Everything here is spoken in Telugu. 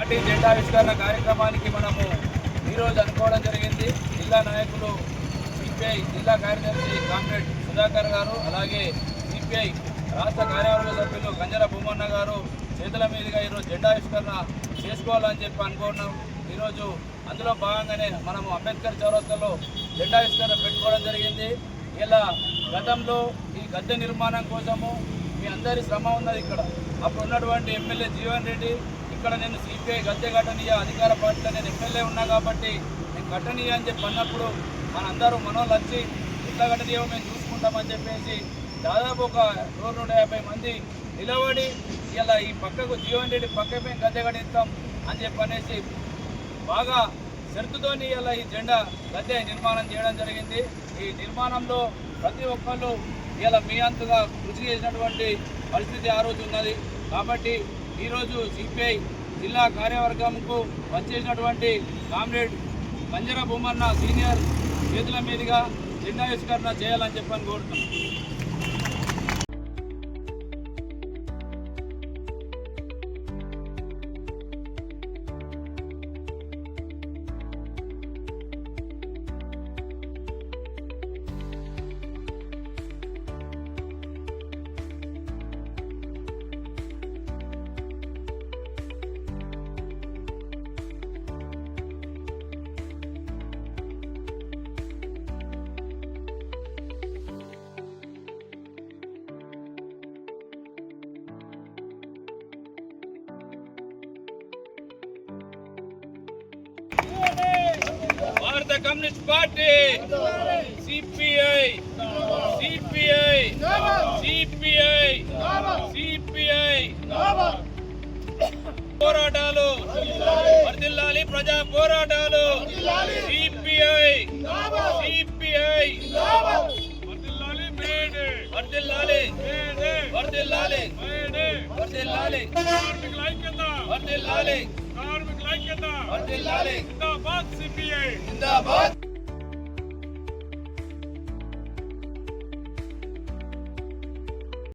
పార్టీ జెండావిష్కరణ కార్యక్రమానికి మనము ఈరోజు అనుకోవడం జరిగింది. జిల్లా నాయకులు సిపిఐ జిల్లా కార్యదర్శి కామ్రేడ్ సుధాకర్ గారు, అలాగే సిపిఐ రాష్ట్ర కార్యవర్గ సభ్యులు గంజర భూమన్న గారు చేతుల మీదుగా ఈరోజు జెండావిష్కరణ చేసుకోవాలని చెప్పి అనుకున్నాం. ఈరోజు అందులో భాగంగానే మనము అంబేద్కర్ చౌరస్తాలో జెండావిష్కరణ పెట్టుకోవడం జరిగింది. ఇలా గతంలో ఈ గద్దె నిర్మాణం కోసము మీ అందరి శ్రమ ఉన్నది. ఇక్కడ అప్పుడు ఉన్నటువంటి ఎమ్మెల్యే జీవన్ రెడ్డి, ఇక్కడ నేను సిపిఐ గద్దె కట్టనీయ అధికార పార్టీలో నేను ఎమ్మెల్యే ఉన్నా కాబట్టి నేను కట్టనీయ అని చెప్పి అన్నప్పుడు మనందరూ మనోళ్ళు వచ్చి ఇట్లా కట్టనీయో మేము చూసుకుంటామని చెప్పేసి దాదాపు ఒక 150 మంది నిలబడి ఇలా ఈ పక్కకు జీవన్ రెడ్డి పక్కపై గద్దె కట్టిస్తాం అని చెప్పి అనేసి బాగా షరతుతోని ఇలా ఈ జెండా గద్దె నిర్మాణం చేయడం జరిగింది. ఈ నిర్మాణంలో ప్రతి ఒక్కళ్ళు ఇలా మీ అంతగా కృషి చేసినటువంటి పరిస్థితి ఆ రోజు ఉన్నది. కాబట్టి ఈరోజు సిపిఐ జిల్లా కార్యవర్గంకు వచ్చేసినటువంటి కామ్రేడ్ గంజర భూమన్న సీనియర్ చేతుల మీదుగా జెండావిష్కరణ చేయాలని చెప్పని కోరుతున్నాం. భారత communist party CPI CPI CPI CPI పోరాటాలు వర్ధిల్లాలి, ప్రజా పోరాటాలు సిపిఐ సిపిఐ వర్ధిల్లాలి వర్ధిల్లాలి వర్ధిల్లాలి వర్ధిల్లాలి కార్మికుల ఐక్యత వర్ధిల్లాలి కార్మికుల ఐక్యత వర్ధిల్లాలి జిందాబాద్ సిపిఐ జిందాబాద్.